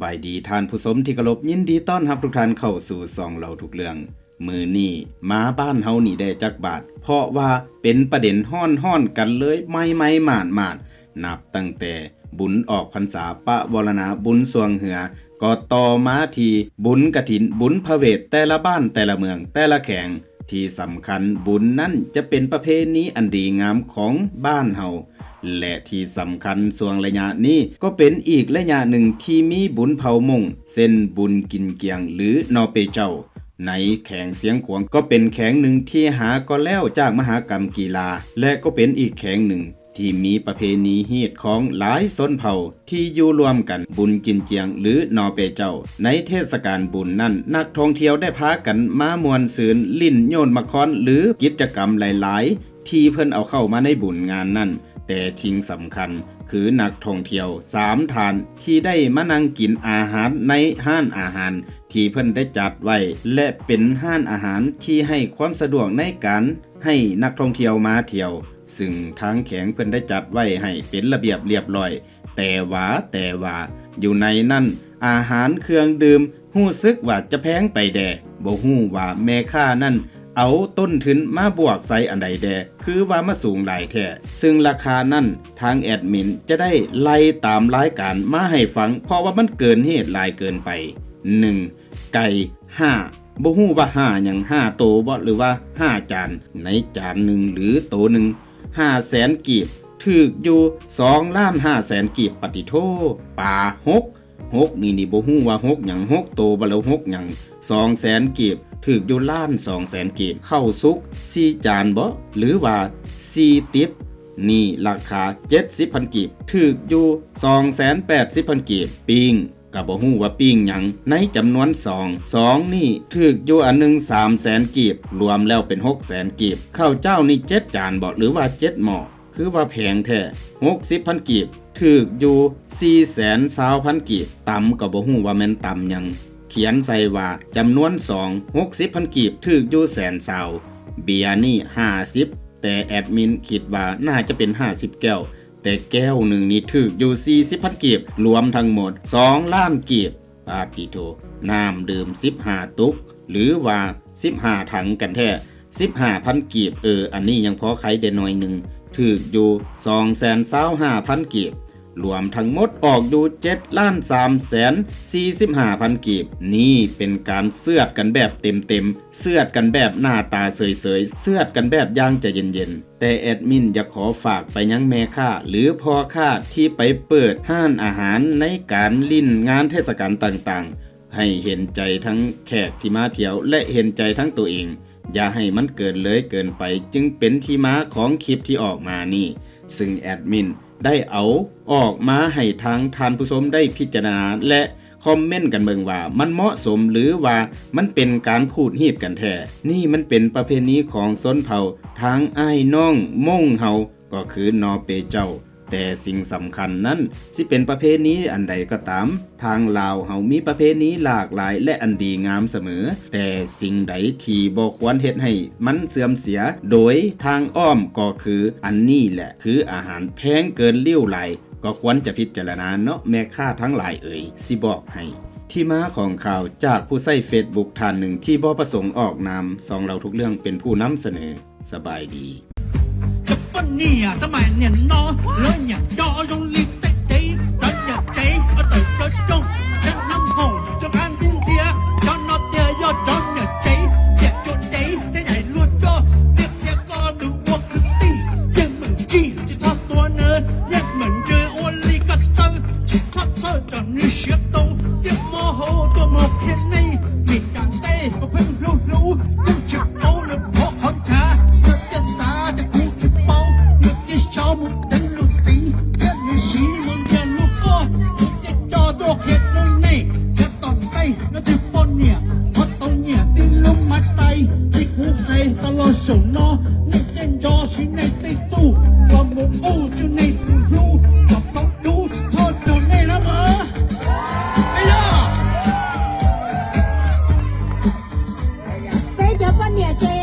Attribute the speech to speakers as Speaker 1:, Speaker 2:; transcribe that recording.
Speaker 1: บายดีท่านผู้ชมที่เคารพยินดีต้อนรับทุกท่านเข้าสู่ซองเราทุกเรื่องมื้อนี้มาบ้านเฮานี่ได้จักบาทเพราะว่าเป็นประเด็นฮ้อนๆกันเลยไม่หม่านนับตั้งแต่บุญออกพรรษาปะวรณาบุญสวงเหือก็ต่อมาที่บุญกฐินบุญพระเวทแต่ละบ้านแต่ละเมืองแต่ละแข่งที่สำคัญบุญนั้นจะเป็นประเพณีอันดีงามของบ้านเฮาและที่สำคัญส่วงระยะนี้ก็เป็นอีกระยะหนึ่งที่มีบุญเผามงเส้นบุญกินเกียงหรือนอเปเจ้าในแข่งเสียงขวงก็เป็นแข่งหนึ่งที่หาก็แล้วจากมหกรรมกีฬาและก็เป็นอีกแข่งหนึ่งที่มีประเพณีฮีตของหลายชนเผ่าที่อยู่รวมกันบุญกินเจียงหรือนอเปเจ้าในเทศกาลบุญนั้นนักท่องเที่ยวได้พากันมามวนซืนลิ้นโยนมะคอนหรือกิจกรรมหลายๆที่เพิ่นเอาเข้ามาในบุญงานนั้นแต่ทิ้งสำคัญคือนักท่องเที่ยว3 ทานที่ได้มานั่งกินอาหารในห้านอาหารที่เพิ่นได้จัดไว้และเป็นห้านอาหารที่ให้ความสะดวกในการให้นักท่องเที่ยวมาเที่ยวซึ่งทางแข็งเพิ่นได้จัดไว้ให้เป็นระเบียบเรียบร้อยแต่ว่าอยู่ในนั้นอาหารเครื่องดื่มรู้สึกว่าจะแพงไปแด่บ่ฮู้ว่าแม่ค้านั้นเอาต้นทุนมาบวกใส่อันใดแดคือว่ามาสูงหลายแท้ซึ่งราคานั้นทางแอดมินจะได้ไล่ตามรายการมาให้ฟังเพราะว่ามันเกินเหตุหลายเกินไป 1. ไก่5บ่ฮู้ว่า5หยัง5โตบ่หรือว่า5จานในจานหนึ่งหรือโตหนึ่ง500,000 กีบถูกอยู่2,500,000 กีบปฏิโทปลา6นี่บ่ฮู้ว่า6หยัง6โตบ่แล้ว6หยัง200,000 กีบถูกอยู่1,200,000 กีบเข้าสุก4จานบ่หรือว่า4ติ๊บนี่ราคา 70,000 กีบถูกอยู่280,000 กีบปิ้งก็บ่ฮู้ว่าปิ้งหยังในจำนวน2นี่ถูกอยู่อันนึง300,000 กีบรวมแล้วเป็น600,000 กีบข้าวเจ้านี่7จานบ่หรือว่า7หม้อคือว่าแพงแท้60,000 กีบถูกอยู่420,000 กีบตำก็บ่ฮู้ว่าแม่นตำหยังเขียนใส่ว่าจำนวน60,000 กีบถูกอยู่120,000เบียร์นี่50แต่แอดมินคิดว่าน่าจะเป็น50แก้วแต่แก้วหนึ่งนี่ถูกอยู่40,000 กีบรวมทั้งหมด2 ล้านกีบปาติโทน้ำดื่ม15ตุกหรือว่า15ถังกันแท้ 15,000 กีบอันนี้ยังพอใครได้หน่อยหนึ่งถูกอยู่225,000 กีบรวมทั้งหมดออกอยู่7,345,000 กีบนี่เป็นการเสือดกันแบบเต็มเสือดกันแบบหน้าตาเสยเสือดกันแบบย่างใจเย็นแต่แอดมินอยากขอฝากไปยังแม่ค้าหรือพ่อค้าที่ไปเปิดห้านอาหารในการลิ้นงานเทศกาลต่างๆให้เห็นใจทั้งแขกที่มาเที่ยวและเห็นใจทั้งตัวเองอย่าให้มันเกินเลยเกินไปจึงเป็นที่มาของคลิปที่ออกมานี่ซึ่งแอดมินได้เอาออกมาให้ทางท่านผู้ชมได้พิจารณาและคอมเมนต์กันเบิ่งว่ามันเหมาะสมหรือว่ามันเป็นการขูดหีดกันแท้นี่มันเป็นประเพณีของชนเผ่าทางอ้ายน้องม่งเฮาก็คือนอเปเจ้าแต่สิ่งสำคัญนั้นสิเป็นประเพณีอันใดก็ตามทางลาวเฮามีประเพณีหลากหลายและอันดีงามเสมอแต่สิ่งใดที่บ่ควรเฮ็ดให้มันเสื่อมเสียโดยทางอ้อมก็คืออันนี้แหละคืออาหารแพงเกินเลี้ยวไหลก็ควรจะพิจารณาเนาะแม่ค้าทั้งหลายสิบอกให้ที่มาของข่าวจากผู้ใช้ Facebook ท่านหนึ่งที่บ่ประสงค์ออกนามซองเราทุกเรื่องเป็นผู้นำเสนอสบายดี
Speaker 2: 你呀，这满年喏，人呀要用力得得，咱呀得得得中，人能红就看今天，咱那爹要咱呀得，也就得得来落着，这些个都我个地，人们记就差多呢，人们这我里个走，就差差着你学到，这么好多么便宜，你敢得不喷噜噜，不吃饱了不好吃。小木灯笼子，一年西门的路过，一家多客人呢，一当地那就半年，我当年的路马带，一股水到了手呢，你见着是那地主，我木屋就那土路，我帮主操着那了吗？哎呀！
Speaker 3: 这就半年这。